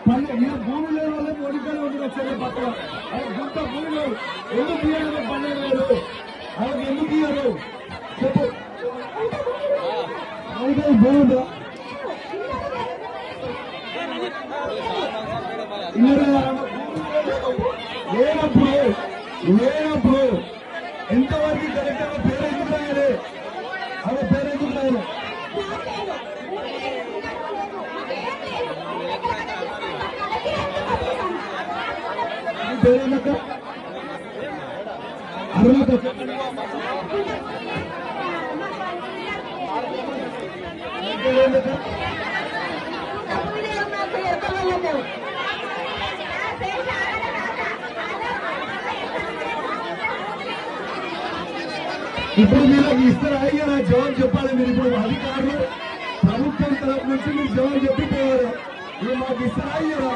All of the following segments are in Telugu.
భూమి లేని వల్ల మోడీకాలు ఉంటుంది వచ్చే పక్కన గుంట భూమి లేవు ఎందుకు ఇయ్యారు 12,000 వాళ్ళకి ఎందుకు ఇయ్యారు చెప్పు భూమి లేనప్పుడు ఎంతవరకు కరెక్ట్ పేరు ఎందుకు రాయాలి అలా పేరు ఎందుకు రాయాలి పేరేందక్క అరుణక పేరేందక్క ఇప్పుడు మీరు ఇస్తారా అయ్యారా జవాబు చెప్పాలి మీరు ఇప్పుడు అధికారులు ప్రభుత్వం తరఫు నుంచి మీరు జవాబు చెప్పిపోయారు మీరు మాకు ఇస్తారా అయ్యారా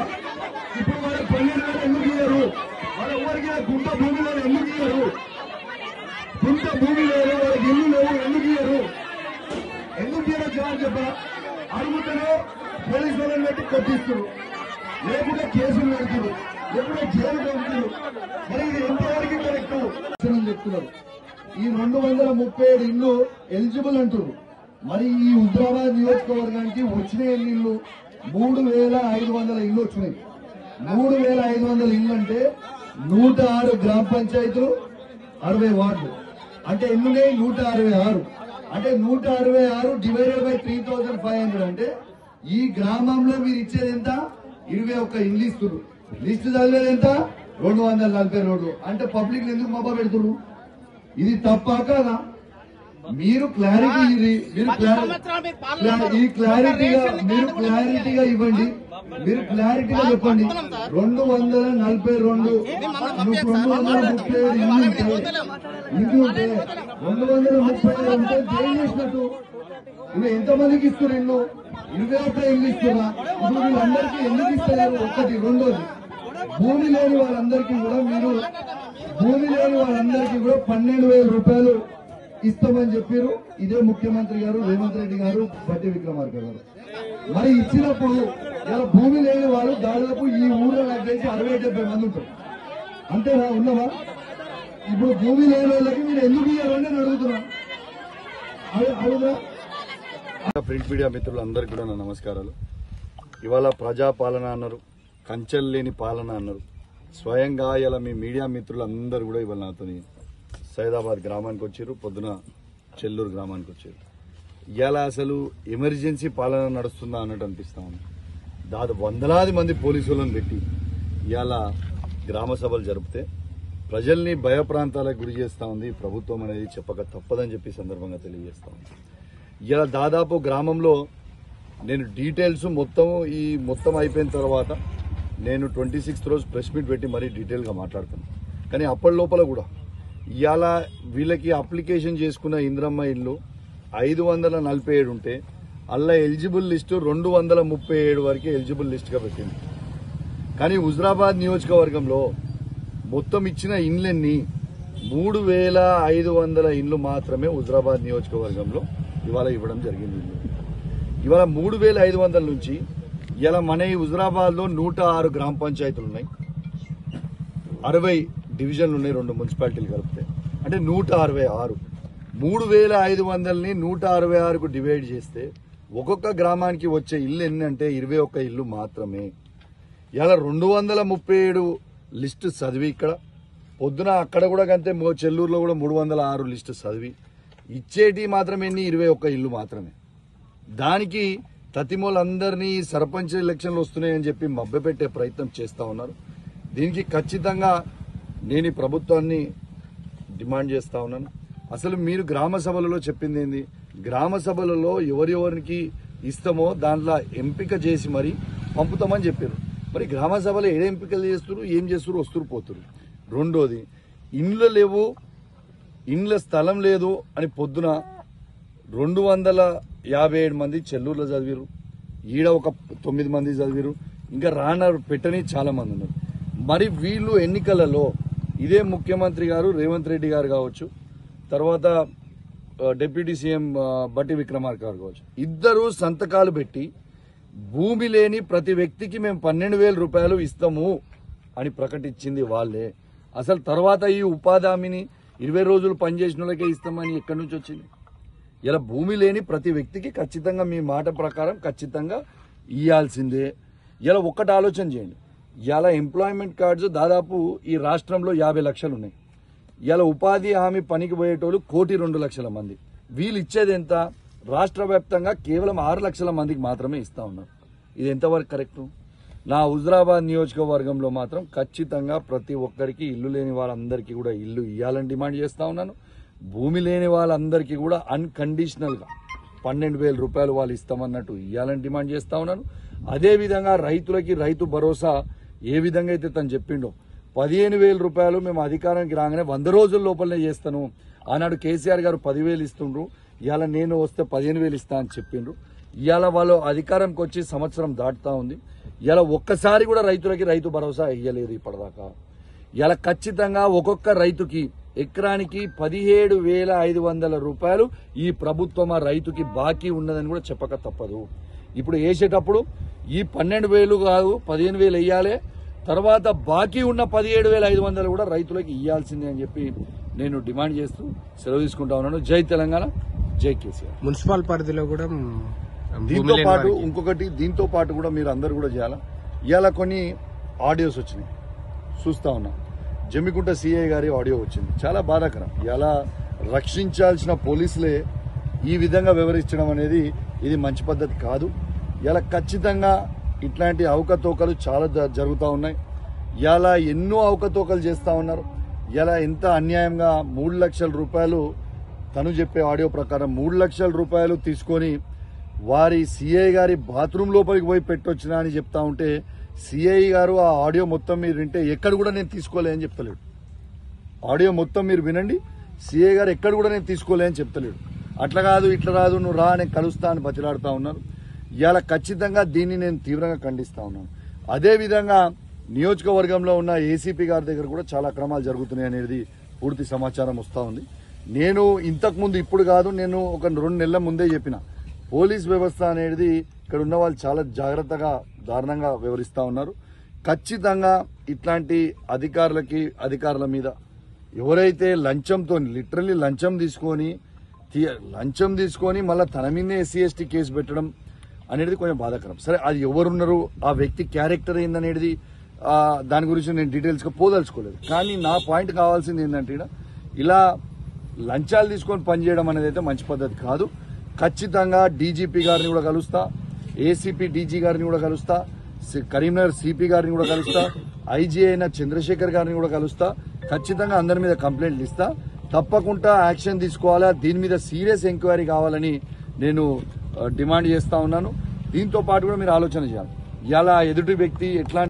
ఇప్పుడు వాళ్ళకి 12,000 ఎందుకు ఇయ్యారు వాళ్ళ ఊరికి గుంట భూమి లేదు ఎందుకు ఇయ్యారు గుంట భూమి లేదు వాళ్ళకి ఇల్లు లేవు ఎందుకు ఇయ్యారు జవాబు చెప్పరా అడుగుతూనే పోలీసు వాళ్ళని పెట్టి కొట్టిస్తారు లేకుంటే కేసులు పెడుతున్నారు లేకుంటే జైలు పెడుతున్నారు మరి ఇది ఎంతవరకు కరెక్ట్ చెప్తున్నారు ఈ 237 ఇళ్లు ఎలిజిబుల్ అంటారు మరి ఈ హుజరాబాద్ నియోజకవర్గానికి వచ్చిన ఇళ్లు 3,500 ఇళ్లు వచ్చినాయి 3,500 ఇళ్లు అంటే 106 గ్రామ పంచాయతీలు 60 వార్డులు అంటే ఎన్నున్నాయి 166 అంటే 166 డివైడెడ్ బై 3,500 అంటే ఈ గ్రామంలో మీరు ఇచ్చేది ఎంత 21 ఇల్లు ఇస్తున్నారు లిస్టు చదివేది ఎంత 242 అంటే పబ్లిక్ ఎందుకు మబ్బా పెడుతున్నారు ఇది తప్ప కదా మీరు క్లారిటీ ఈ క్లారిటీగా ఇవ్వండి మీరు క్లారిటీగా చెప్పండి 242 ఇల్లు ఉంటే 237 ఉంటే జైలు చేసినట్టు ఇవి ఎంతమందికి ఇస్తారు ఇల్లు 21 ఇల్లు ఇస్తున్నా ఇప్పుడు వీళ్ళందరికీ ఎందుకు ఇస్తారు ఒకటి రెండోది భూమి లేని వాళ్ళందరికీ కూడా 12,000 రూపాయలు ఇస్తామని చెప్పారు ఇదే ముఖ్యమంత్రి గారు రేవంత్ రెడ్డి గారు బట్టి విక్రమార్క గారు మరి ఇచ్చినప్పుడు ఇలా భూమి లేని వాళ్ళు దాదాపు ఈ ఊళ్ళో నాకు తెలిసి 60-70 మంది ఉంటారు అంతేనా ఉన్నావా ఇప్పుడు భూమి లేని వాళ్ళకి మీరు ఎందుకు ఇవ్వాలని నేను అడుగుతున్నా ప్రింట్ మీడియా మిత్రులందరికీ కూడా నా నమస్కారాలు. ఇవాళ ప్రజాపాలన అన్నారు, కంచెలు లేని పాలన అన్నారు. స్వయంగా ఇలా మీ మీడియా మిత్రులందరూ కూడా ఇవాళ నాతో సైదాబాద్ గ్రామానికి వచ్చారు, పొద్దున చెల్లూరు గ్రామానికి వచ్చారు. ఇవాళ అసలు ఎమర్జెన్సీ పాలన నడుస్తుందా అన్నట్టు అనిపిస్తా ఉంది. దాదాపు వందలాది మంది పోలీసులను పెట్టి ఇవాళ గ్రామ సభలు జరిపితే ప్రజల్ని భయప్రాంతాలకు గురి చేస్తా ఉంది ప్రభుత్వం అనేది చెప్పక తప్పదని చెప్పి సందర్భంగా తెలియజేస్తా ఉంది. ఇలా దాదాపు గ్రామంలో నేను డీటెయిల్స్ మొత్తం అయిపోయిన తర్వాత నేను 26th రోజు ప్రెస్ మీట్ పెట్టి మరీ డీటెయిల్గా మాట్లాడుతాను. కానీ అప్పటి లోపల కూడా ఇవాళ వీళ్ళకి అప్లికేషన్ చేసుకున్న ఇంద్రమ్మ ఇల్లు 547 ఉంటే అలా ఎలిజిబుల్ లిస్టు 237 వరకే ఎలిజిబుల్ లిస్టుగా పెట్టింది. కానీ హుజరాబాద్ నియోజకవర్గంలో మొత్తం ఇచ్చిన ఇండ్లన్నీ 3,500 ఇండ్లు మాత్రమే హుజరాబాద్ నియోజకవర్గంలో ఇవాళ ఇవ్వడం జరిగింది. ఇవాళ 3,500 నుంచి ఇలా మన ఈ హుజరాబాద్ లో 106 గ్రామ పంచాయతీలు ఉన్నాయి, 60 డివిజన్లు ఉన్నాయి, 2 మున్సిపాలిటీలు కలిపితే అంటే 166. 3,500ని 166కు డివైడ్ చేస్తే ఒక్కొక్క గ్రామానికి వచ్చే ఇల్లు ఎన్ని అంటే 21 ఇల్లు మాత్రమే. ఇలా 237 లిస్టు చదివి ఇక్కడ పొద్దున అక్కడ కూడా కంటే చెల్లూరులో కూడా 306 లిస్టు చదివి ఇచ్చేటి మాత్రం ఎన్ని 21 ఇల్లు మాత్రమే. దానికి తతిమోలందరినీ సర్పంచ్ ఎలక్షన్లు వస్తున్నాయని చెప్పి మభ్యపెట్టే ప్రయత్నం చేస్తా ఉన్నారు. దీనికి ఖచ్చితంగా నేను ఈ ప్రభుత్వాన్ని డిమాండ్ చేస్తా ఉన్నాను. అసలు మీరు గ్రామ సభలలో చెప్పింది ఏంది? గ్రామ సభలలో ఎవరెవరికి ఇస్తామో దాంట్లో ఎంపిక చేసి మరి పంపుతామని చెప్పారు. మరి గ్రామ సభలో ఏ ఎంపికలు చేస్తారు, ఏం చేస్తారు, వస్తురు పోతురు. రెండోది ఇండ్లు లేవు, ఇండ్ల స్థలం లేదు అని పొద్దున 257 మంది చెల్లూరులో చదివారు, ఈడ ఒక 9 మంది చదివారు, ఇంకా పెట్టని చాలా మంది ఉన్నారు. మరి వీళ్ళు ఎన్నికలలో ఇదే ముఖ్యమంత్రి గారు రేవంత్ రెడ్డి గారు కావచ్చు, తర్వాత డిప్యూటీ సీఎం బట్టి విక్రమార్క గారు కావచ్చు, ఇద్దరు సంతకాలు పెట్టి భూమి లేని ప్రతి వ్యక్తికి మేము 12,000 రూపాయలు ఇస్తాము అని ప్రకటించింది వాళ్ళే. అసలు తర్వాత ఈ ఉపాధి హామీని 20 రోజులు పనిచేసిన వాళ్ళకే ఇస్తామని ఎక్కడి నుంచి వచ్చింది? ఇలా భూమి లేని ప్రతి వ్యక్తికి ఖచ్చితంగా మీ మాట ప్రకారం ఖచ్చితంగా ఇయ్యాల్సిందే. ఇలా ఒక్కటి ఆలోచన చేయండి, ఇలా ఎంప్లాయ్మెంట్ కార్డ్స్ దాదాపు ఈ రాష్ట్రంలో 50 లక్షలు ఉన్నాయి. ఇలా ఉపాధి హామీ పనికి పోయేటోళ్ళు 1,02,00,000 మంది. వీళ్ళు ఇచ్చేది ఎంత? రాష్ట్ర వ్యాప్తంగా కేవలం 6 లక్షల మందికి మాత్రమే ఇస్తా ఉన్నారు. ఇది ఎంతవరకు కరెక్టు? నా హుజరాబాద్ నియోజకవర్గంలో మాత్రం ఖచ్చితంగా ప్రతి ఒక్కరికి ఇల్లు లేని వాళ్ళందరికీ కూడా ఇల్లు ఇవ్వాలని డిమాండ్ చేస్తా ఉన్నాను. భూమి లేని వాళ్ళందరికీ కూడా అన్కండిషనల్ గా 12,000 రూపాయలు వాళ్ళు ఇస్తామన్నట్టు ఇవ్వాలని డిమాండ్ చేస్తా ఉన్నాను. అదేవిధంగా రైతులకి రైతు భరోసా ఏ విధంగా అయితే తను చెప్పిండో 15,000 రూపాయలు మేము అధికారానికి రాగానే 100 రోజుల లోపలనే చేస్తాను. ఆనాడు కేసీఆర్ గారు 10,000 ఇస్తుండ్రు, ఇవాళ నేను వస్తే 15,000 ఇస్తా అని చెప్పిండ్రు. ఇవాళ వాళ్ళు అధికారంకి వచ్చి సంవత్సరం దాటుతా ఉంది. ఇవాళ ఒక్కసారి కూడా రైతులకి రైతు భరోసా ఇయ్యలేరు ఇప్పటిదాకా. ఇవాళ ఖచ్చితంగా ఒక్కొక్క రైతుకి ఎకరానికి 17,500 రూపాయలు ఈ ప్రభుత్వం ఆ రైతుకి బాకీ ఉన్నదని కూడా చెప్పక తప్పదు. ఇప్పుడు వేసేటప్పుడు ఈ 12,000 కాదు 15,000 వెయ్యాలి, తర్వాత బాకీ ఉన్న 17,500 కూడా రైతులకి ఇయ్యాల్సిందే అని చెప్పి నేను డిమాండ్ చేస్తూ సెలవు తీసుకుంటా ఉన్నాను. జై తెలంగాణ, జై కేసీఆర్. మున్సిపల్ పరిధిలో కూడా దీంతో పాటు ఇంకొకటి, దీంతో పాటు కూడా మీరు అందరు కూడా చేయాలా. ఇవాళ కొన్ని ఆడియోస్ వచ్చినాయి చూస్తా ఉన్నా. జమ్మికుంట సిఐ గారి ఆడియో వచ్చింది, చాలా బాధాకరం. ఇలా రక్షించాల్సిన పోలీసులే ఈ విధంగా వివరించడం అనేది ఇది మంచి పద్ధతి కాదు. ఇలా ఖచ్చితంగా ఇట్లాంటి అవకతవకలు చాలా జరుగుతూ ఉన్నాయి. ఇలా ఎన్నో అవకతవకలు చేస్తూ ఉన్నారు. ఇలా ఎంత అన్యాయంగా 3 లక్షల రూపాయలు, తను చెప్పే ఆడియో ప్రకారం 3 లక్షల రూపాయలు తీసుకొని వారి సిఐ గారి బాత్రూమ్ లోపలికి పోయి పెట్టొచ్చినా అని చెప్తా ఉంటే, సిఐ గారు ఆ ఆడియో మొత్తం మీరు వింటే ఎక్కడ కూడా నేను తీసుకోలే అని చెప్తలేడు. ఆడియో మొత్తం మీరు వినండి, సిఐ గారు ఎక్కడ కూడా నేను తీసుకోలే అని చెప్తలేడు. అట్లా కాదు ఇట్లా రాదు, నువ్వు రా నేను కలుస్తా అని బతిలాడుతా ఉన్నారు. ఇవాళ ఖచ్చితంగా దీన్ని నేను తీవ్రంగా ఖండిస్తా ఉన్నాను. అదేవిధంగా నియోజకవర్గంలో ఉన్న ఏసీపీ గారి దగ్గర కూడా చాలా అక్రమాలు జరుగుతున్నాయి అనేది పూర్తి సమాచారం వస్తూ ఉంది. నేను ఇంతకుముందు, ఇప్పుడు కాదు, నేను ఒక 2 నెలల ముందే చెప్పిన, పోలీస్ వ్యవస్థ అనేది ఇక్కడ ఉన్న వాళ్ళు చాలా జాగ్రత్తగా దారుణంగా వ్యవహరిస్తూ ఉన్నారు. ఖచ్చితంగా ఇట్లాంటి అధికారుల మీద ఎవరైతే లంచంతో, లిటరల్లీ లంచం తీసుకొని మళ్ళీ తన మీదే SC/ST కేసు పెట్టడం అనేది కొంచెం బాధాకరం. సరే, అది ఎవరున్నారు, ఆ వ్యక్తి క్యారెక్టర్ ఏందనేది దాని గురించి నేను డీటెయిల్స్గా పోదలుచుకోలేదు. కానీ నా పాయింట్ కావాల్సింది ఏంటంటే, ఇలా లంచాలు తీసుకొని పనిచేయడం అనేది అయితే మంచి పద్ధతి కాదు. ఖచ్చితంగా డీజీపీ గారిని కూడా కలుస్తా, ఏసీపీ డీజీ గారిని కూడా కలుస్తా, కరీంనగర్ సిపి గారిని కూడా కలుస్తా, ఐజీ అయిన చంద్రశేఖర్ గారిని కూడా కలుస్తా. ఖచ్చితంగా అందరి మీద కంప్లైంట్లు ఇస్తా. తప్పకుండా యాక్షన్ తీసుకోవాలా, దీని మీద సీరియస్ ఎంక్వైరీ కావాలని నేను డిమాండ్ చేస్తా ఉన్నాను. దీంతో పాటు కూడా మీరు ఆలోచన చేయాలి, ఇలా ఎదుటి వ్యక్తి ఎట్లా